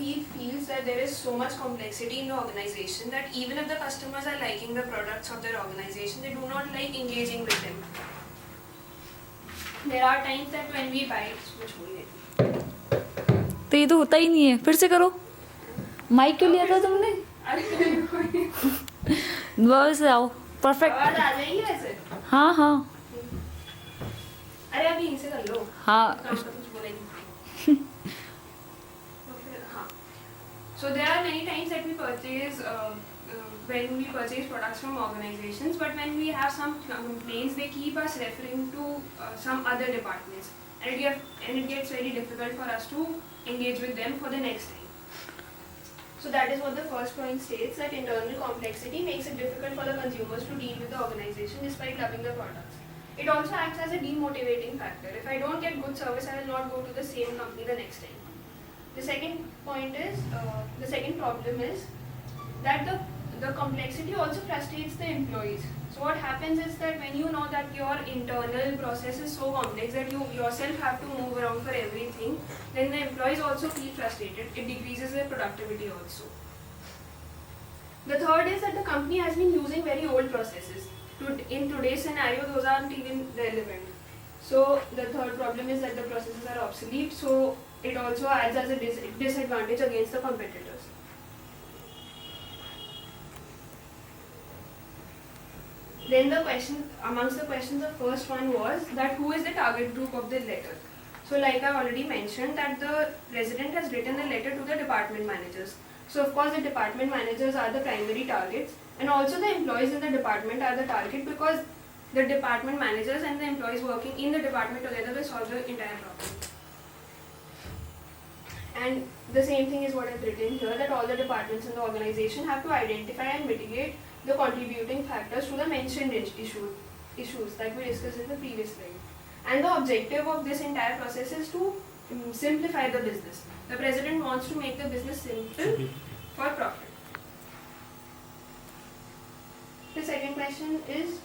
he feels that there is so much complexity in the organization that even if the customers are liking the products of their organization, they do not like engaging with them. There are times that when we buy, तो ये तो होता ही नहीं है, फिर से करो. Mic क्यों लिया था तुमने? बस आओ, परफेक्ट. आवाज आ जाएगी वैसे? हाँ हाँ अरे अभी इनसे कर लो. हाँ. कुछ बोलेंगे. हाँ. So there are many times that we purchase when we purchase products from organizations, but when we have some complaints, they keep us referring to some other departments, and it gets very difficult for us to engage with them for the next time. So that is what the first point states, that internal complexity makes it difficult for the consumers to deal with the organization despite loving the products. It also acts as a demotivating factor. If I don't get good service, I will not go to the same company the next time. The second point is, the second problem is that the complexity also frustrates the employees. So what happens is that when you know that your internal process is so complex that you yourself have to move around for everything, then the employees also feel frustrated. It decreases their productivity also. The third is that the company has been using very old processes. In today's scenario, those aren't even relevant. So the third problem is that the processes are obsolete. So it also adds as a disadvantage against the competitors. Then amongst the questions, the first one was that who is the target group of the letter? So like I already mentioned, that the president has written the letter to the department managers. So of course the department managers are the primary targets, and also the employees in the department are the target, because the department managers and the employees working in the department together will solve the entire problem. And the same thing is what I've written here, that all the departments in the organization have to identify and mitigate the contributing factors to the mentioned issues that we discussed in the previous slide. And the objective of this entire process is to simplify the business. The president wants to make the business simple for profit. The second question is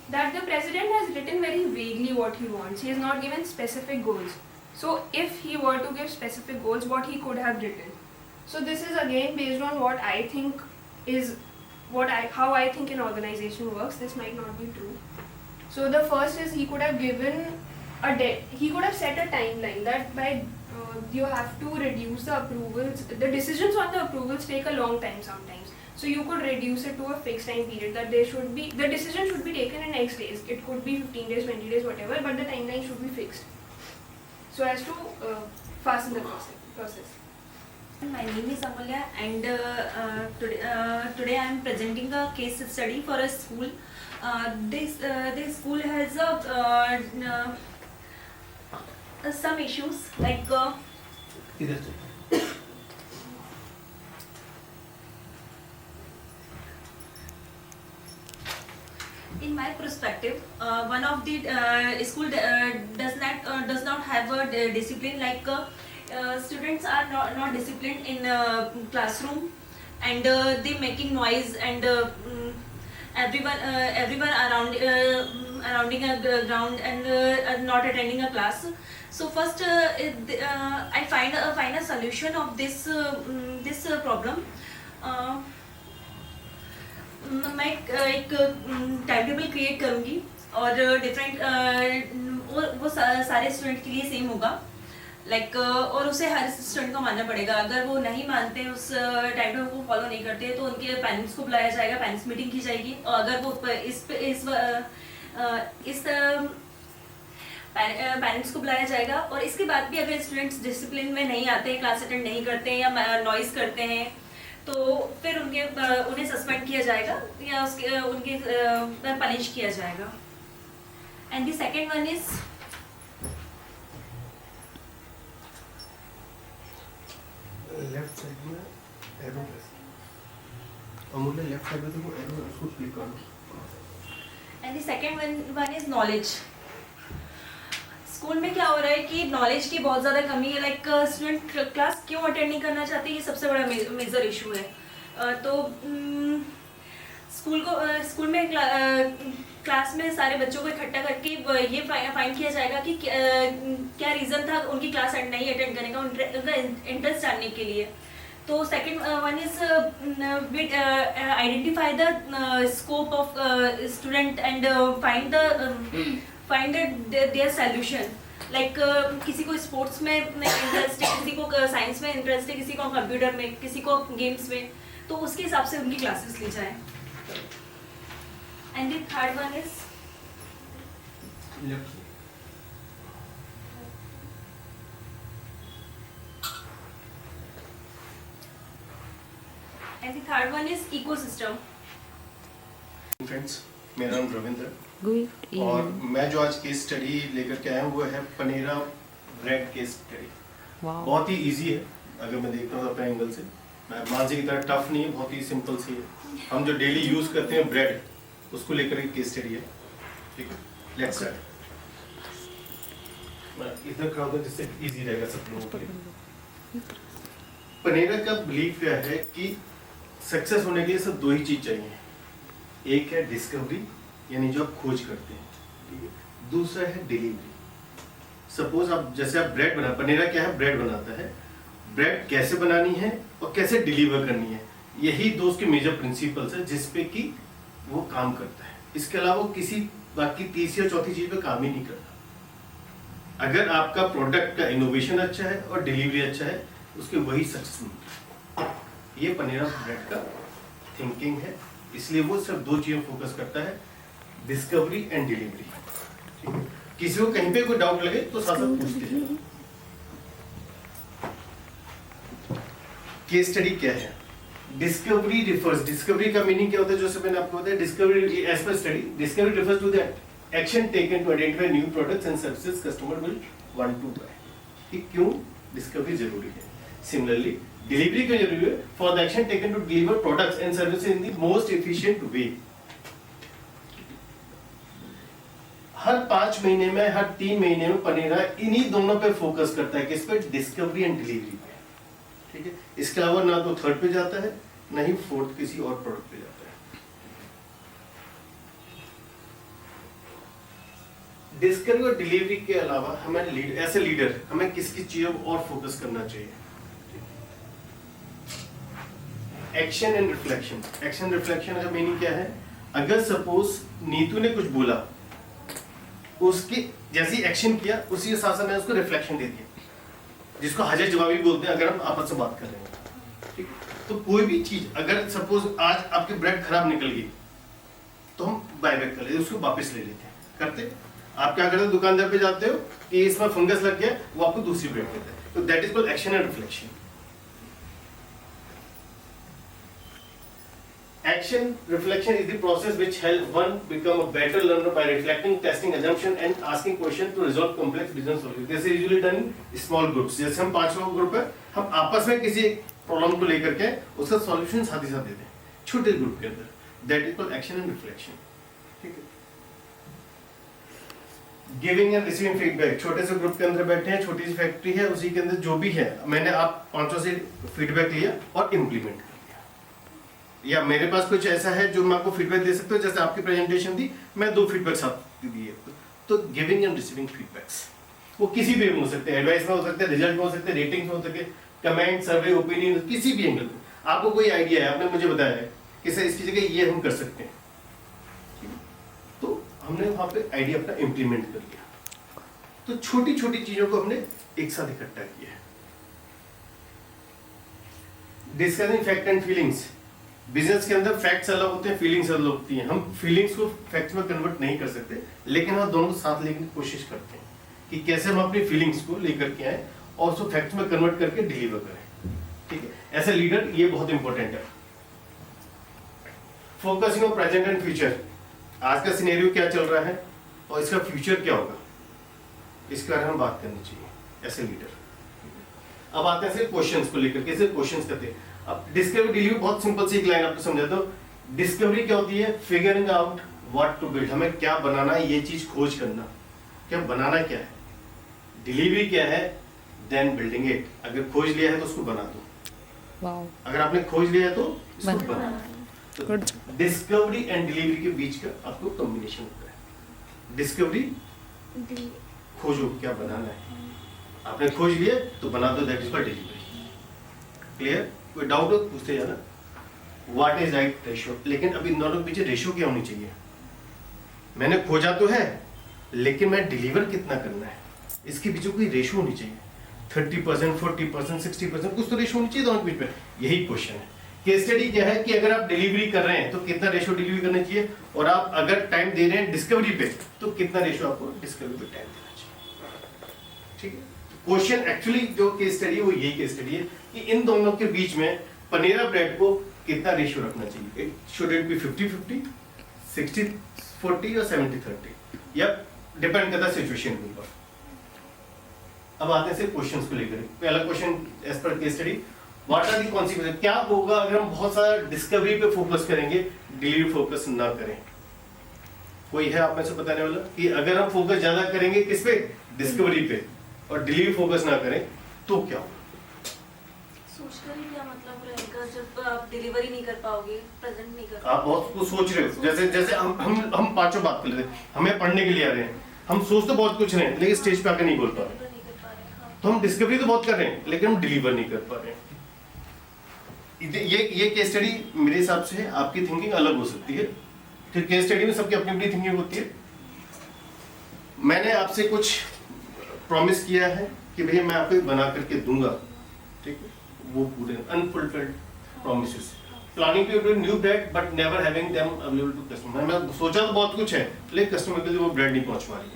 that the president has written very vaguely what he wants. He has not given specific goals. So if he were to give specific goals, what he could have written. So this is again based on what I think is how I think an organization works. This might not be true. So the first is he could have given he could have set a timeline that by you have to reduce the approvals. The decisions on the approvals take a long time sometimes. So you could reduce it to a fixed time period, that the decision should be taken in X days. It could be 15 days, 20 days, whatever, but the timeline should be fixed, so as to fasten the process. My name is Amulya, and today I am presenting a case study for a school. This school has some issues like in my perspective, one of the school does not have a discipline, like students are not disciplined in classroom, and they making noise, and everyone around surrounding a ground, and not attending a class. So first I find a solution of this problem. मैं एक time table create करूँगी, और different वो सारे student के लिए same होगा, like और उसे हर स्टूडेंट को मानना पड़ेगा. अगर वो नहीं मानते, उस टाइम टेबल को फॉलो नहीं करते, तो उनके पेरेंट्स को बुलाया जाएगा, पेरेंट्स मीटिंग की जाएगी. और अगर वो इस पेरेंट्स को बुलाया जाएगा, और इसके बाद भी अगर स्टूडेंट्स डिसिप्लिन में नहीं आते, क्लास अटेंड नहीं करते या नॉइज़ करते हैं, तो फिर उन्हें सस्पेंड किया जाएगा या उनके पनिश किया जाएगा. And the second one is left side में एरो अमूल्य लेफ्ट साइड में तो एरो उसको क्लिक करो. And the second one is knowledge. School में क्या हो रहा है कि नॉलेज की बहुत ज़्यादा कमी है, लाइक स्टूडेंट क्लास क्यों अटेंड नहीं करना चाहते, ये सबसे बड़ा मेजर इशू है. तो स्कूल में क्लास में सारे बच्चों को इकट्ठा करके ये फाइंड किया जाएगा कि क्या रीज़न था उनकी क्लास नहीं अटेंड करने का, उनका इंटरेस्ट जानने के लिए। तो second one is identify the scope of student and find their solution. Like किसी को स्पोर्ट्स में इंटरेस्ट है, किसी को साइंस में इंटरेस्ट है, किसी को कंप्यूटर में, किसी को गेम्स में, तो उसके हिसाब से उनकी क्लासेस ली जाए। And the third one is left ecosystem. Friends, मेरा नाम रविंद्र गुड और मैं जो आज केस स्टडी लेकर के आया हूँ वो है Panera bread case study. Wow, बहुत ही इजी है अगर मैं देखता हूँ अपने एंगल से। मैं मानसी की तरह टफ नहीं है, बहुत ही सिंपल सी है। हम जो डेली यूज करते हैं ब्रेड, उसको लेकर के केस स्टडी है। ठीक है, लेट्स स्टार्ट। मैं इधर खड़ा हूँ जिससे इजी रहेगा सब लोगों के लिए। पनेरा का बिलीफ क्या है कि सक्सेस होने के लिए सिर्फ दो ही चीज चाहिए। एक है डिस्कवरी, यानी जो आप खोज करते हैं, ठीक है। दूसरा है डिलीवरी। सपोज आप जैसे आप ब्रेड बना, पनेरा क्या है, ब्रेड बनाता है। ब्रेड कैसे बनानी है और कैसे डिलीवर करनी है, यही दो उसके मेजर प्रिंसिपल्स है जिसपे कि वो काम करता है। इसके अलावा किसी बाकी तीसरी और चौथी चीज पे काम ही नहीं करता। अगर आपका प्रोडक्ट का इनोवेशन अच्छा है और डिलीवरी अच्छा है, उसके वही सक्सेस मिलता है। ये पनेरा ब्रेड का थिंकिंग है, इसलिए वो सिर्फ दो चीजों फोकस करता है, डिस्कवरी एंड डिलीवरी। किसी को कहीं पे कोई डाउट लगे तो साथ साथ पूछते जाओ। केस स्टडी क्या है? डिस्कवरी रिफर्स, डिस्कवरी का मीनिंग क्या होता है, जो मैंने आपको बताया। Discovery as per study, discovery refers to the action taken to identify new products and services customer will want to buy. कि क्यों डिस्कवरी जरूरी है। सिमिलरली डिलीवरी क्यों जरूरी है? For the action taken to deliver products and services in the most efficient way. हर 5 महीने में, हर 3 महीने में पनेरा इन्हीं दोनों पे फोकस करता है। किस पे? डिस्कवरी एंड डिलीवरी पे। ठीक है, इसके अलावा ना तो थर्ड पे जाता है, ना ही फोर्थ किसी और प्रोडक्ट पे जाता है। डिस्कवरी और डिलीवरी के अलावा हमें एज ए लीडर हमें किस किस चीजों को और फोकस करना चाहिए? Action and reflection. Action reflection का मीनिंग क्या है? अगर सपोज नीतू ने कुछ बोला, उसके जैसे एक्शन किया, उसी के साथ साथ मैंने उसको रिफ्लेक्शन दे दिया, जिसको हाजिर जवाबी बोलते हैं अगर हम आपस में बात कर रहे हैं। ठीक, तो कोई भी चीज अगर सपोज आज आपकी ब्रेड खराब निकल गई तो हम बाय बैक कर लेते, उसको वापस ले लेते हैं। करते आप क्या करते हो? दुकानदार पे जाते हो कि इसमें फंगस लग गया, वो आपको दूसरी ब्रेड देता है। तो that is called action and reflection. Action reflection is the process which helps one become a better learner by reflecting, testing assumption and asking questions to resolve complex business solutions. This is usually done in small groups. जैसे हम 5 लोगों group है, हम आपस में किसी problem को लेकर के उसका सॉल्यूशन साथ ही साथ देते हैं छोटे ग्रुप के अंदर। That is called action and reflection. ठीक है। Giving and receiving feedback. छोटे से ग्रुप के अंदर बैठे हैं, छोटी सी फैक्ट्री है, उसी के अंदर जो भी है मैंने आप 500 से फीडबैक लिया और इम्प्लीमेंट या मेरे पास कुछ ऐसा है जो मैं आपको फीडबैक दे सकता हूँ। जैसे आपकी प्रेजेंटेशन थी, मैं 2 फीडबैक साथ दिए। तो गिविंग एंड रिसीविंग फीडबैक्स वो किसी भी हो सकते हैं, एडवाइस में हो सकते हैं, रिजल्ट में हो सकते हैं, रेटिंग में हो सकते हैं, कमेंट, सर्वे, ओपिनियन, किसी भी एंगल में। आपको कोई आइडिया है, आपने मुझे बताया है कि सर इसकी जगह ये हम कर सकते हैं, तो हमने वहां पे आइडिया अपना इम्प्लीमेंट कर लिया। तो छोटी छोटी चीजों को हमने एक साथ इकट्ठा किया है। Discussing fact and feelings. Business के अंदर फैक्ट्स अलग होते हैं, फीलिंग्स अलग होती हैं। हम फीलिंग्स को फैक्ट्स में कन्वर्ट नहीं कर सकते, लेकिन हम दोनों को साथ लेने की कोशिश करते हैं कि कैसे हम अपनी फीलिंग्स को लेकर के आए और उसको फैक्ट्स में कन्वर्ट करके डिलीवर करें। ठीक है, एज ए लीडर ये बहुत इंपॉर्टेंट है। Focusing on present and future. आज का सिनेरियो क्या चल रहा है और इसका फ्यूचर क्या होगा, इसके बारे में बात करनी चाहिए एज ए लीडर। अब आते हैं क्वेश्चंस को लेकर, कैसे क्वेश्चंस करते हैं। अब डिस्कवरी डिलीवरी बहुत सिंपल सी एक लाइन आपको समझाता हूं। डिस्कवरी क्या होती है? Figuring out what to build, हमें क्या बनाना है, ये चीज खोज करना, क्या बनाना क्या है। डिलीवरी क्या है? Then building it. अगर खोज लिया है तो उसको बना दो। वाओ, अगर आपने खोज लिया है तो इसको बना दो। गुड। डिस्कवरी एंड डिलीवरी के बीच का आपको कॉम्बिनेशन होता है। डिस्कवरी खोजो क्या बनाना है, आपने खोज लिया तो बना दो, that is for delivery. Clear? कोई डाउट हो पूछते जाना। व्हाट इज राइट रेशियो, लेकिन अब इन दोनों के पीछे रेशियो क्या होनी चाहिए? मैंने खोजा तो है लेकिन मैं डिलीवर कितना करना है, इसके पीछे कोई रेशियो होनी चाहिए। 30%, 40%, 60%, कुछ तो रेशियो होनी चाहिए दोनों के बीच में। यही क्वेश्चन है। केस स्टडी क्या है कि अगर आप डिलीवरी कर रहे हैं तो कितना रेशियो डिलीवरी करना चाहिए, और आप अगर टाइम दे रहे हैं डिस्कवरी पे तो कितना रेशियो आपको डिस्कवरी पे टाइम देना चाहिए। ठीक है? क्वेश्चन एक्चुअली जो केस स्टडी है वो यही केस स्टडी है कि इन दोनों के बीच में पनेरा ब्रेड को कितना रेशियो रखना चाहिए। शुड इट बी 50-50, 60-40 या 70-30, या डिपेंड करता है सिचुएशन के ऊपर। अब आते हैं सिर्फ क्वेश्चंस को लेकर। पहला question as per case study, what are the consequences, क्या होगा अगर हम बहुत सारा डिस्कवरी पे फोकस करेंगे, डिलीवरी फोकस ना करें। कोई है आप में से बताने वाला कि अगर हम फोकस ज्यादा करेंगे किस पे, डिस्कवरी पे, और डिलीवरी फोकस ना करें तो क्या होगा? सोचकर ही क्या मतलब रहेगा जब आप डिलीवरी नहीं कर पाओगे, प्रेजेंट नहीं कर आप बहुत कुछ सोच रहे हो। जैसे हम पांचों बात कर रहे थे, हमें पढ़ने के लिए आ रहे हैं, हम सोच तो बहुत कुछ रहे हैं लेकिन स्टेज पे आकर नहीं बोल पा रहे। तो हम डिस्कवरी तो बहुत कर रहे हैं लेकिन हम डिलीवर नहीं कर पा रहे हैं। ये केस स्टडी मेरे हिसाब से आपकी थिंकिंग अलग हो सकती है। फिर केस स्टडी में सबकी अपनी अपनी थिंकिंग होती है। मैंने आपसे कुछ प्रॉमिस किया है कि भैया मैं आपको बना करके दूंगा, ठीक है, वो पूरे unfulfilled promises. Planning to do new bread but never having them available to customer. मैं सोचा तो बहुत कुछ है लेकिन कस्टमर के लिए वो ब्रेड नहीं पहुंच पा रही है,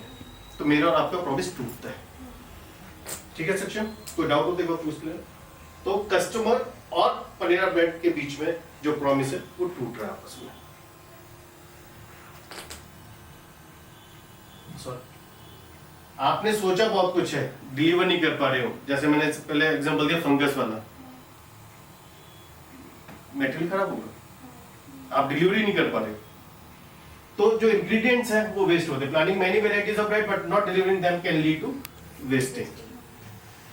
तो मेरा और आपका प्रॉमिस टूटता है। ठीक है सेक्शन, कोई डाउट हो तो एक बार पूछ लें। तो कस्टमर और पनेरा ब्रेड के बीच में जो प्रॉमिस है वो टूट रहा है आपस में। आपने सोचा बहुत कुछ है, डिलीवर नहीं कर पा रहे हो। जैसे मैंने पहले एग्जांपल दिया फंगस वाला, मटेरियल खराब होगा, आप डिलीवरी नहीं कर पा रहे हो, तो जो इंग्रेडिएंट्स हैं वो वेस्ट होते हैं। Planning many varieties of bread but not delivering them can lead to wastage.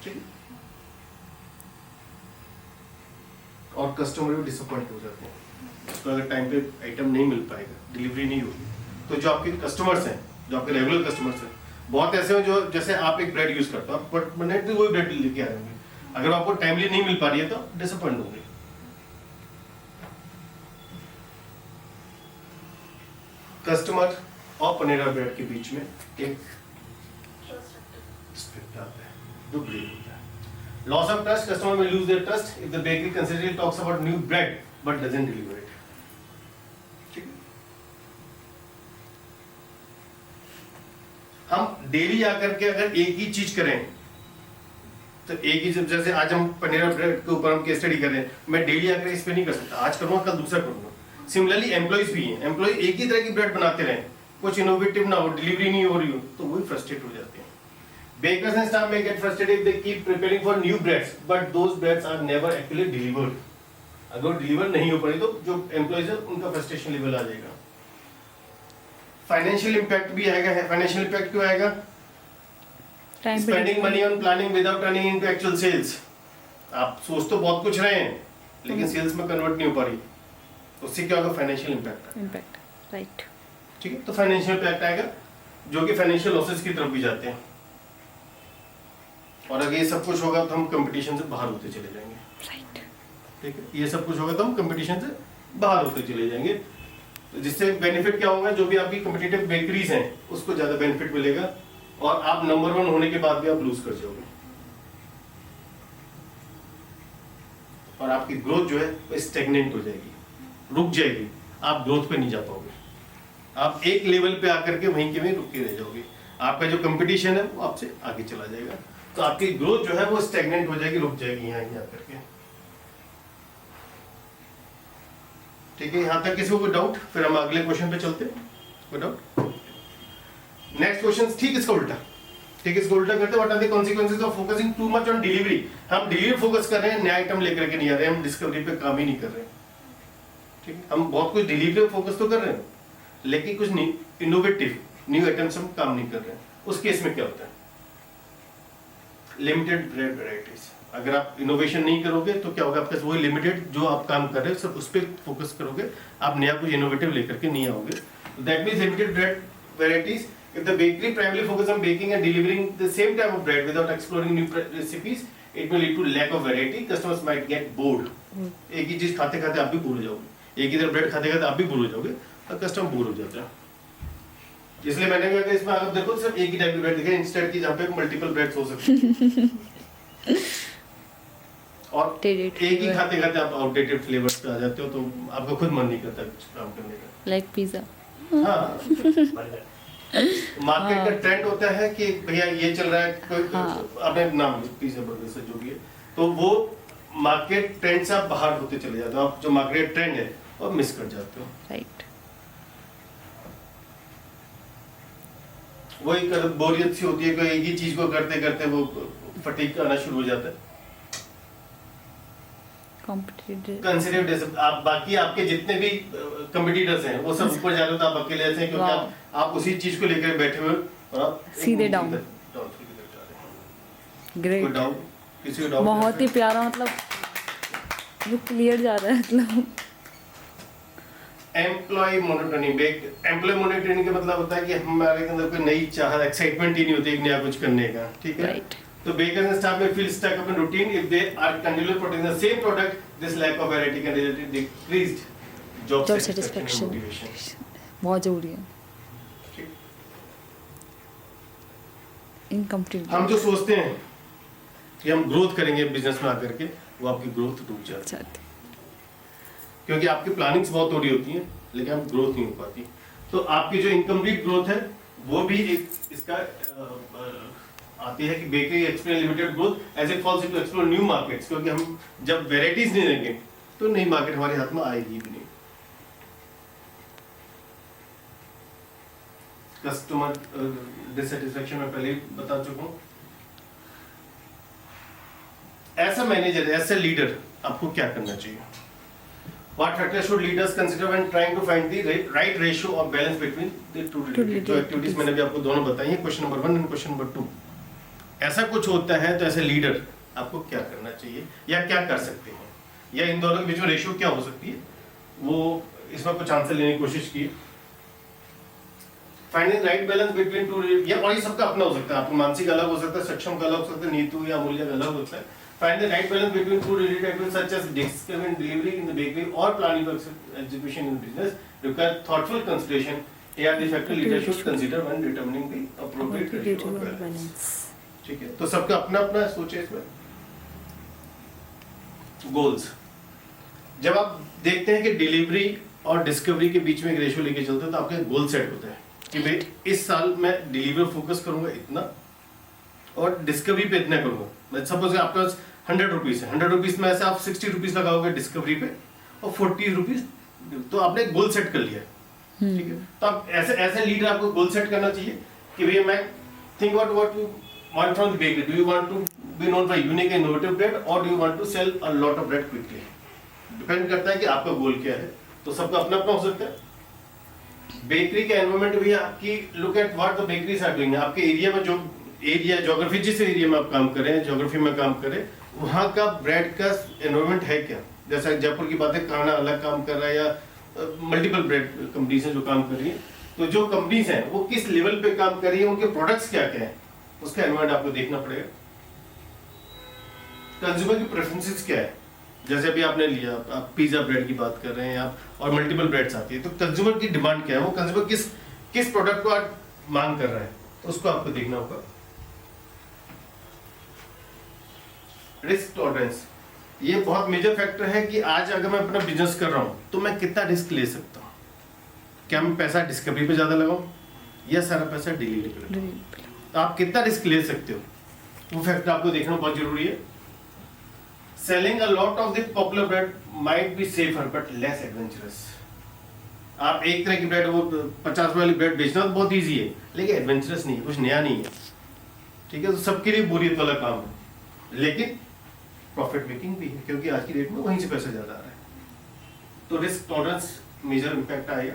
ठीक, और कस्टमर भी डिसअपॉइंट हो जाते हैं। तो अगर टाइम पे आइटम नहीं मिल पाएगा, डिलीवरी नहीं होगी, तो जो आपके कस्टमर्स हैं, जो आपके रेगुलर कस्टमर्स हैं, बहुत ऐसे हैं जो जैसे आप एक ब्रेड यूज करते हो, आप परमानेंट वही ब्रेड लेके आ रहे होंगे, अगर आपको टाइमली नहीं मिल पा रही है तो डिसअपॉइंट होंगे। कस्टमर और पनेरा ब्रेड के बीच में एक स्क्रिप्ट आता है जो ब्रेक होता है। Loss of trust, customer will lose their trust if the bakery consistently talks about new bread but doesn't deliver it. ठीक है? हम डेली आकर के अगर एक ही चीज करें तो एक ही, जैसे आज हम पनीर ब्रेड के ऊपर हम केस स्टडी कर रहे हैं, मैं डेली आकर इस पे नहीं कर सकता, आज करूंगा कल दूसरा करूंगा। सिमिलरली एम्प्लॉइज भी हैं, एम्प्लॉय एक ही तरह की ब्रेड बनाते रहे, कुछ इनोवेटिव ना हो, डिलीवरी नहीं हो रही हो, तो वही फ्रस्ट्रेट हो जाते हैं। Bakers and staff may get frustrated if they keep preparing for new breads, but those breads are never actually delivered. अगर डिलीवर नहीं हो पाई तो जो एम्प्लॉइज है उनका फ्रस्ट्रेशन लेवल आ जाएगा। फाइनेंशियल इम्पैक्ट भी आएगा। फाइनेंशियल इम्पैक्ट क्यों आएगा? Spending money on planning without turning into actual sales. आप सोच तो बहुत कुछ रहे हैं लेकिन सेल्स में कन्वर्ट नहीं हो पा रही, उससे क्या होगा? Financial impact, right. ठीक है, तो फाइनेंशियल इम्पैक्ट आएगा जो कि फाइनेंशियल लॉसेस की तरफ भी जाते हैं। और अगर ये सब कुछ होगा तो हम कंपटीशन से बाहर होते चले जाएंगे। राइट, ठीक है, ये सब कुछ होगा तो हम कंपटीशन से बाहर होते चले जाएंगे। तो जिससे बेनिफिट क्या होगा? जो भी आपकी कॉम्पिटिटिव बेकरीज हैं उसको ज्यादा बेनिफिट मिलेगा और आप नंबर 1 होने के बाद भी आप लूज कर जाओगे और आपकी ग्रोथ जो है वो स्टेगनेंट हो जाएगी, रुक जाएगी, आप ग्रोथ पे नहीं जा पाओगे, आप एक लेवल पे आकर के वहीं के वहीं रुक के रह जाओगे। आपका जो कंपटीशन है वो आपसे आगे चला जाएगा, तो आपकी ग्रोथ जो है वो स्टेगनेंट हो जाएगी, रुक जाएगी यहाँ आकर के। ठीक है, यहाँ तक किसी को कोई डाउट? फिर हम अगले क्वेश्चन पे चलते हैं। कोई डाउट? नेक्स्ट क्वेश्चन ठीक इसका उल्टा, ठीक इसका उल्टा करते हैं। What are the consequences of focusing too much on delivery? हम डिलीवरी फोकस कर रहे हैं, नया आइटम लेकर के नहीं आ रहे, हम डिस्कवरी पे काम ही नहीं कर रहे। ठीक है, हम बहुत कुछ डिलीवरी फोकस तो कर रहे हैं लेकिन कुछ नहीं इनोवेटिव न्यू आइटम्स हम काम नहीं कर रहे हैं। उस केस में क्या होता है? लिमिटेड ब्रेड वैरायटीज, अगर आप इनोवेशन नहीं करोगे तो क्या होगा, आपके पास वही लिमिटेड जो आप काम कर रहे हो सब उस पर फोकस करोगे, आप नया कुछ इनोवेटिव लेकर के नहीं आओगे. That means limited bread varieties. If the bakery primarily focus on baking and delivering the same type of bread without exploring new recipes, it will lead to lack of variety. Customers might get bored. एक ही चीज खाते खाते आप भी bore हो जाओगे, एक ही तरह ब्रेड खाते खाते आप भी बोर हो जाओगे और कस्टमर बोर हो जाता है. इसलिए मैंने कहा कि इसमें आप देखो सिर्फ एक ही टाइप की ब्रेड दिखे इंस्टेड की, जहाँ पे मल्टीपल ब्रेड्स हो सकते हैं. और Outdated एक ही flavor. खाते खाते आप आउटडेटेड फ्लेवर्स पे आ जाते हो तो आपका खुद मन नहीं करता कुछ काम करने का. Like pizza. हाँ, मार्केट का ट्रेंड होता है कि भैया ये चल रहा है, कोई अपने नाम पिज्जा बर्गर से जो भी है, तो वो मार्केट ट्रेंड से आप बाहर होते चले जाते हो, आप जो मार्केट ट्रेंड है वो मिस कर जाते हो. राइट. वही बोरियत सी होती है कि एक ही चीज को करते करते वो फटीग आना शुरू हो जाता है. कॉम्पिटिटिव. कंसिडर आप बाकी आपके जितने भी कम्पिटिटर्स हैं वो सब ऊपर जा रहे हो तो आप अकेले ऐसे हैं क्योंकि आप उसी चीज को लेकर बैठे हुए और आप सीधे down. ग्रेट. किसी को डाउट बहुत ही प्यारा, मतलब वो क्लियर जा रहा है मतलब. Employ monotony. एम्प्लॉय मोनोटोनी का मतलब होता है कि हमारे अंदर कोई नई चाह, एक्साइटमेंट ही नहीं होती एक नया कुछ करने का. ठीक है. Right. तो bakers and staff may feel stuck up in routine if they are continually producing the same product. This lack of variety can result in decreased job Job satisfaction and satisfaction. motivation. बहुत जरूरी है. ठीक. Incomplete. हम जो सोचते हैं कि हम ग्रोथ करेंगे बिजनेस में आकर के, वो आपकी ग्रोथ रुक जाती है क्योंकि आपकी प्लानिंग्स बहुत हो रही होती हैं लेकिन आप ग्रोथ नहीं हो पाती. तो आपकी जो इनकम्प्लीट ग्रोथ है वो भी एक इसका आती है कि bakery explore limited growth as it falls into explore new markets, क्योंकि हम जब वेराइटीज नहीं देंगे तो नई मार्केट हमारे हाथ में आएगी भी नहीं. कस्टमर डिससेटिस्फैक्शन में पहले ही बता चुका हूं. ऐसा मैनेजर, ऐसा लीडर आपको क्या करना चाहिए? What factors should leaders consider when trying to find the right ratio of balance between the two related? जो एक्टिविटीज मैंने भी आपको दोनों बताई हैं, question number 1 and question number 2. ऐसा कुछ होता है तो ऐसे लीडर आपको क्या करना चाहिए या क्या कर सकते हैं, या इन दोनों के बीच में रेशियो क्या हो सकती है, वो इसमें कुछ आंसर लेने की कोशिश की. Finding right balance between two, या और ये सबका अपना हो सकता है. आपको मानसिक अलग हो सकता है, सक्षम का अलग हो सकता है, नीतू या मूल्य का अलग होता है. Find the right balance between two related activities such as discovery and delivery in the bakery or planning for execution in business require thoughtful consideration. Here the factor leader should consider when determining the appropriate ratio of balance. ठीक है, तो सबका अपना अपना सोचे इसमें. Goals. जब आप देखते हैं कि डिलीवरी और डिस्कवरी के बीच में एक रेशियो लेके चलते हैं तो आपका गोल सेट होता है कि भाई इस साल मैं डिलीवरी फोकस करूंगा इतना और डिस्कवरी पे इतना करूंगा. मैं सपोज आपके पास 100 रुपीज है, 100 रुपीज में से आप 60 रुपीज लगाओगे डिस्कवरी पे और 40 रुपीज, तो आपने गोल सेट कर लिया. ठीक है, तो आप ऐसे लीडर आपको गोल सेट करना चाहिए कि भैया मैं think what you want from the bakery. Do you want to be known for unique and innovative bread और do you want to sell a lot of bread quickly. Depend करता है कि आपका गोल क्या है. तो सबका अपना अपना हो सकता है. बेकरी का एनवायरनमेंट भी आपकी, look at what the bakeries are doing. आपके एरिया में जो एरिया ज्योग्राफी, जिस एरिया में आप काम कर रहे हैं, ज्योग्राफी में काम करें, वहाँ का ब्रेड का एनवायरनमेंट है क्या. जैसा जयपुर की बात है, काना अलग काम कर रहा है या मल्टीपल ब्रेड कंपनीज हैं जो काम कर रही है. तो जो कंपनीज हैं वो किस लेवल पे काम कर रही है, उनके प्रोडक्ट्स क्या क्या है, उसका एनवायरनमेंट आपको देखना पड़ेगा. कंज्यूमर की प्रेफरेंसेस क्या है. जैसे अभी आपने लिया, आप पिज्जा ब्रेड की बात कर रहे हैं आप, और मल्टीपल ब्रेड्स आती है, तो कंज्यूमर की डिमांड क्या है, वो कंज्यूमर किस प्रोडक्ट को आप मांग कर रहा है, तो उसको आपको देखना होगा. रिस्क टॉलरेंस, ये बहुत मेजर फैक्टर है कि आज अगर मैं अपना बिजनेस कर रहा हूं तो मैं कितना रिस्क ले सकता हूं. क्या मैं पैसा डिस्कवरी पे ज्यादा लगाऊं या सारा पैसा डिलीवरी पे लगाऊं. तो आप कितना रिस्क ले सकते हो, वो फैक्टर आपको देखना बहुत जरूरी है. Selling a lot of the popular bread might be safer but less adventurous. आप एक तरह की ब्रेड, वो 50 वाली ब्रेड बेचना तो बहुत ईजी है लेकिन एडवेंचरस नहीं है, कुछ नया नहीं है. ठीक है, तो सबके लिए बोरियत वाला काम है लेकिन प्रॉफिट मेकिंग भी है क्योंकि आज की डेट में वहीं से पैसा ज्यादा आ रहा है. तो रिस्क टॉलरेंस मेजर इम्पैक्ट आएगा.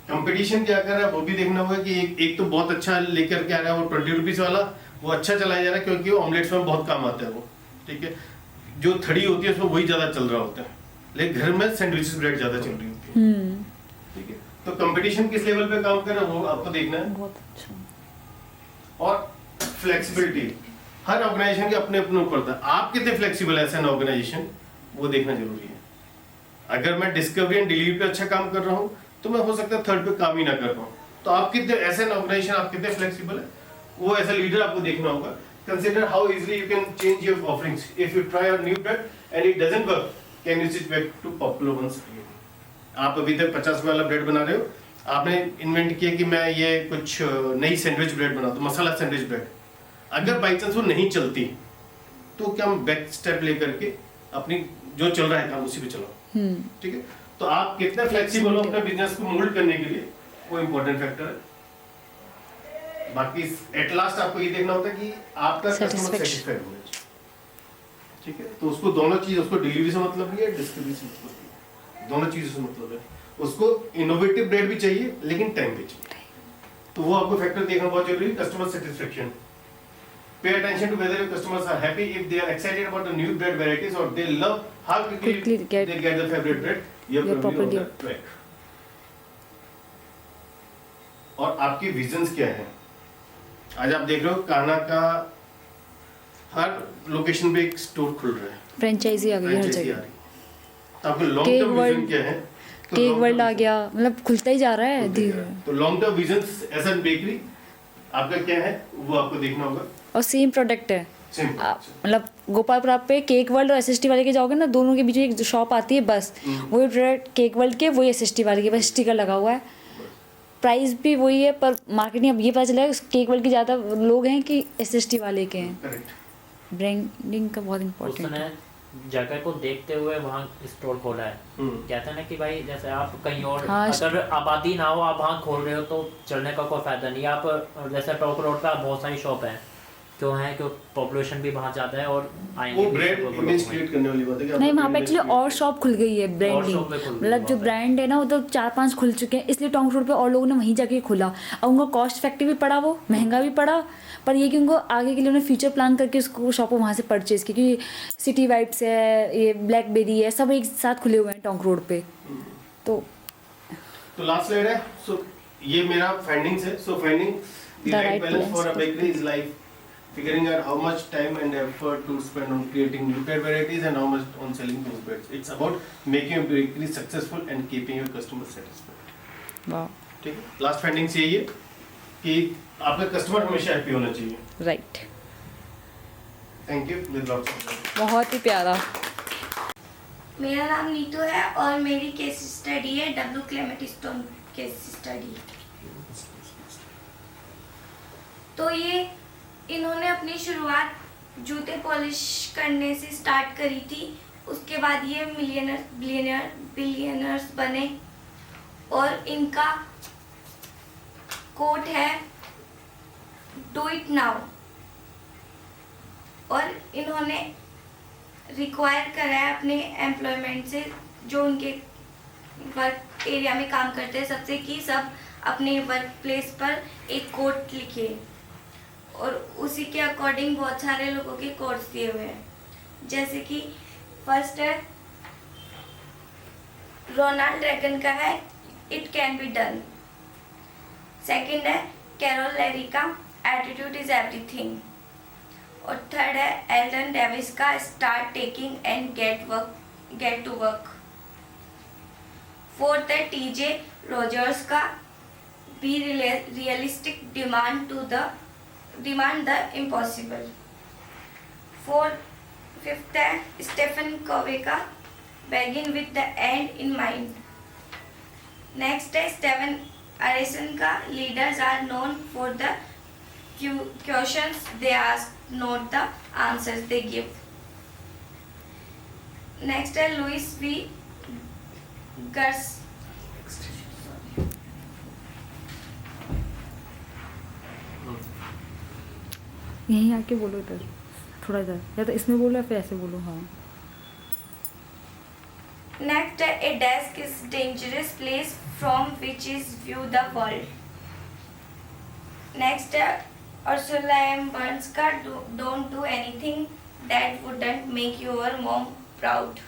कंपटीशन क्या कर रहा है वो भी देखना होगा कि एक तो बहुत अच्छा लेकर के आ रहा है, वो 20 रुपीज वाला, वो अच्छा चलाया जा रहा है क्योंकि ऑमलेट्स में बहुत काम आता है वो. ठीक है, जो थड़ी होती है उसमें वही ज्यादा चल रहा होता है, लेकिन घर में सैंडविचेस ब्रेड ज्यादा चल रही होती है। ठीक है, तो कंपटीशन किस लेवल पे काम कर रहा है वो आपको देखना है। बहुत अच्छा। और फ्लेक्सिबिलिटी हर ऑर्गेनाइजेशन के अपने अपने ऊपर था, आप कितने फ्लेक्सिबल है एज एन ऑर्गेनाइजेशन वो देखना जरूरी है। अगर मैं डिस्कवरी एंड डिलीवरी पे अच्छा काम कर रहा हूँ तो मैं हो सकता है थर्ड पे काम ही ना कर पाऊँ, तो आप कितने एज एन ऑर्गेनाइजेशन आप कितने फ्लेक्सिबल है वो एज ए लीडर आपको देखना होगा। Consider how easily you can change your offerings. If you try a new bread and it doesn't work, can you switch back to popular ones again? आप अभी तक 50 वाला ब्रेड बना रहे हो, आपने इन्वेंट किया कि मैं ये कुछ नई सैंडविच ब्रेड बना दूं, मसाला सैंडविच ब्रेड। अगर बाई चांस वो नहीं चलती तो क्या हम बैक स्टेप लेकर के अपनी जो चल रहा है काम उसी पे चलाओ। ठीक है, तो आप कितना फ्लेक्सिबल हो अपने बिजनेस को मोल्ड करने के लिए, वो इम्पोर्टेंट फैक्टर है। बाकी एट लास्ट आपको ये देखना होता है कि आपका कस्टमर सेटिस्फाइड होना चाहिए। ठीक है, तो उसको दोनों चीज, उसको डिलीवरी से मतलब नहीं है, डिस्कवरी से मतलब नहीं है, दोनों चीजों से मतलब है। उसको इनोवेटिव ब्रेड भी चाहिए लेकिन टाइम भी चाहिए, तो वो आपको फैक्टर देखना बहुत जरूरी है। Customer satisfaction, pay attention to whether your customers are happy, if they are excited about the new bread varieties और they love how quickly they get the favourite bread, you are properly on the track. और आपकी visions क्या है? आज आप देख रहे हो कान्हा का हर लोकेशन पे एक स्टोर खुल रहा है, फ्रेंचाइजी आ गई हर जगह। तो आपको लॉन्ग टर्म विजन क्या है? तो केक वर्ल्ड आ गया, मतलब खुलता ही जा रहा है धीरे। तो long term vision as an bakery आपका क्या है वो आपको देखना होगा। और सेम प्रोडक्ट है, Same मतलब गोपालपुरा पे केक वर्ल्ड और एसएसटी वाले के जाओगे ना, दोनों के बीच में एक शॉप आती है बस, वही प्रोडक्ट केक वर्ल्ड के, वही एसएसटी वाले के, बस स्टिकर लगा हुआ है, प्राइस भी वही है, पर मार्केटिंग अब ये पता चला केक वर्ल्ड के ज़्यादा लोग हैं कि एसएसटी वाले के हैं। करेक्ट, ब्रांडिंग का बहुत इम्पोर्टेंट है। जगह को देखते हुए वहाँ स्टोर खोला है। कहते हैं ना कि भाई जैसे आप कहीं और हाँ, अगर आबादी ना हो आप वहाँ खोल रहे हो तो चलने का कोई फायदा नहीं। आप जैसे टॉक रोड पे बहुत सारी शॉप है, क्यों है क्यों पॉपुलेशन भी वहाँ ज़्यादा है और आएंगे वो भी ब्रांड लोग इमेज वहीं। क्रिएट करने वाली बात है कि नहीं, आपको वहाँ पे brand एक्चुअली image और शॉप खुल गई है ब्रांडिंग, शॉप में खुल गई, मतलब जो वहाँ पे। ब्रांड है ना वो तो 4-5 खुल चुके हैं, इसलिए टोंक रोड पे और लोगों ने वहीं जाके खोला। और उनको कॉस्ट इफेक्टिव भी पड़ा, वो महंगा भी पड़ा, पर ये कि उनको आगे के लिए उन्होंने फ्यूचर प्लान करके उसको शॉप वहाँ से परचेज की, क्योंकि सिटी वाइब्स है, ये ब्लैकबेरी है, सब एक साथ खुले हुए हैं टोंक रोड पे। तो लास्ट स्लाइड है। सो ये मेरा फाइंडिंग्स है। So finding the The right right balance balance for a for bakery is like figuring out how much time and effort to spend on creating new bread varieties and how much on selling those breads. It's about making a bakery successful and keeping your customers satisfied. वाह, ठीक है, last findings यही है कि आपका customer हमेशा happy होना चाहिए। Right, thank you, with lots of बहुत ही प्यारा। मेरा नाम नीतू है और मेरी केस स्टडी है W Clement stone case study. तो ये इन्होंने अपनी शुरुआत जूते पॉलिश करने से स्टार्ट करी थी, उसके बाद ये बिलियनर्स बने और इनका कोट है डू इट नाउ। और इन्होंने रिक्वायर करा है अपने एम्प्लॉयमेंट से, जो उनके वर्क एरिया में काम करते हैं सबसे, कि सब अपने वर्क प्लेस पर एक कोट लिखे, और उसी के अकॉर्डिंग बहुत सारे लोगों के कोट्स दिए हुए हैं। जैसे कि फर्स्ट है रोनाल्ड रेगन का है it can be done. Second है कैरोल लेरी का एटीट्यूड इज एवरीथिंग। और थर्ड है एल्डन डेविस का start taking and get to work. Fourth है टीजे रोजर्स का be realistic demand the impossible. Fifth है स्टेफन कोवे का begin with the end in mind. Next है Steven Aronson का leaders are known for the questions they ask, not the answers they give. Next है Louis we गर्स यहीं आके बोलो, इधर थोड़ा इधर, या तो इसमें बोलो या फिर ऐसे बोलो। हाँ, नेक्स्ट है a desk is dangerous place from which is view the world. Next है उर्सुला एम बर्न्स का don't do anything that wouldn't make your mom proud.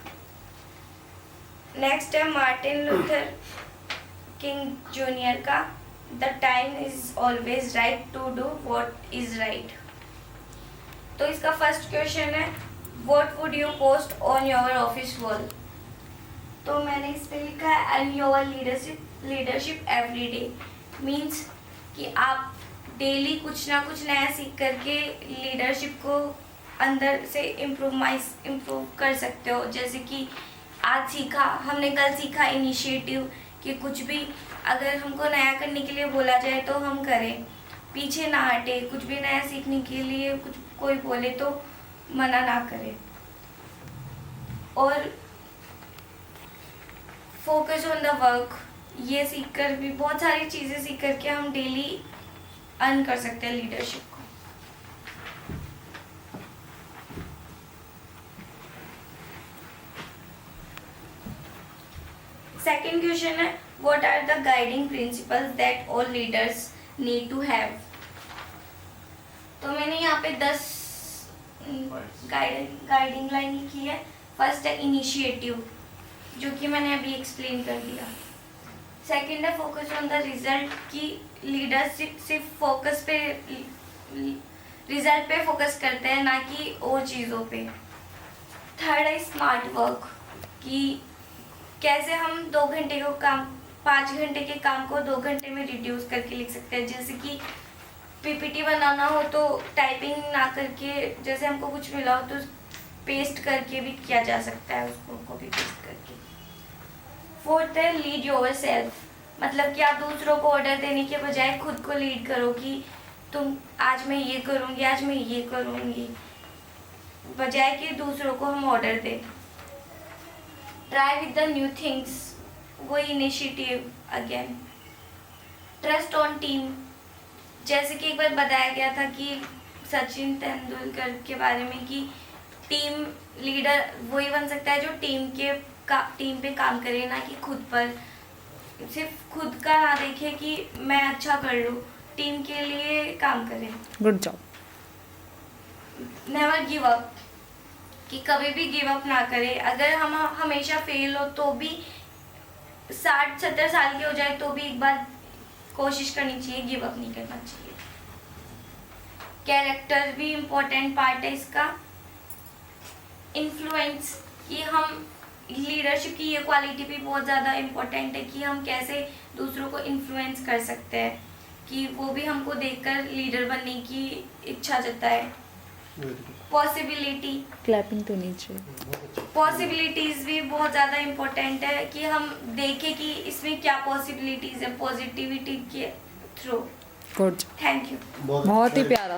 Next है मार्टिन लूथर किंग जूनियर का, the time is always right to do what is right. तो इसका first question है, what would you post on your office wall. तो मैंने इस पे लिखा है and your leadership every day, means कि आप डेली कुछ ना कुछ नया सीख करके लीडरशिप को अंदर से इम्प्रूव कर सकते हो। जैसे कि आज सीखा हमने, कल सीखा इनिशिएटिव कि कुछ भी अगर हमको नया करने के लिए बोला जाए तो हम करें, पीछे ना हटे। कुछ भी नया सीखने के लिए कुछ कोई बोले तो मना ना करें। और फोकस ऑन द वर्क, ये सीख कर भी बहुत सारी चीज़ें सीख करके हम डेली अर्न कर सकते हैं लीडरशिप को। सेकेंड क्वेश्चन है, what are the guiding principles that all leaders need to have. तो मैंने यहाँ पे 10 गाइडिंग लाइन लिखी है। फर्स्ट है इनिशिएटिव, जो कि मैंने अभी एक्सप्लेन कर दिया। सेकेंड है फोकस ऑन द रिजल्ट, की लीडरशिप सिर्फ फोकस पे रिजल्ट पे फोकस करते हैं, ना कि और चीज़ों पे। थर्ड है स्मार्ट वर्क, कि कैसे हम 2 घंटे को काम 5 घंटे के काम को 2 घंटे में रिड्यूस करके लिख सकते हैं। जैसे कि पीपीटी बनाना हो तो टाइपिंग ना करके, जैसे हमको कुछ मिला हो तो पेस्ट करके भी किया जा सकता है, उसको कॉपी पेस्ट करके। फोर्थ है लीड योर सेल्फ, मतलब कि आप दूसरों को ऑर्डर देने के बजाय खुद को लीड करो कि तुम आज मैं ये करूँगी, आज मैं ये करूँगी, बजाय कि दूसरों को हम ऑर्डर दें। Try with the new things, वो initiative again. Trust on team, जैसे कि एक बार बताया गया था कि सचिन तेंदुलकर के बारे में कि टीम लीडर वही बन सकता है जो टीम पे काम करे, ना कि खुद पर। सिर्फ खुद का ना देखे कि मैं अच्छा कर लूँ, टीम के लिए काम करें। Good job. Never give up, कि कभी भी गिव अप ना करें। अगर हम हमेशा फेल हो तो भी 60-70 साल के हो जाए तो भी एक बार कोशिश करनी चाहिए, गिव अप नहीं करना चाहिए। कैरेक्टर भी इम्पोर्टेंट पार्ट है इसका। इन्फ्लुएंस, कि हम लीडरशिप की ये क्वालिटी भी बहुत ज़्यादा इम्पोर्टेंट है कि हम कैसे दूसरों को इन्फ्लुएंस कर सकते हैं, कि वो भी हमको देखकर लीडर बनने की इच्छा जताए। पॉसिबिलिटी, क्लैपिंग तो नहीं चाहिए। पॉसिबिलिटीज़ भी बहुत ज़्यादा इम्पोर्टेंट है कि हम देखें कि इसमें क्या पॉसिबिलिटीज़ है पॉजिटिविटी के थ्रू। गुड। Thank you. बहुत ही प्यारा।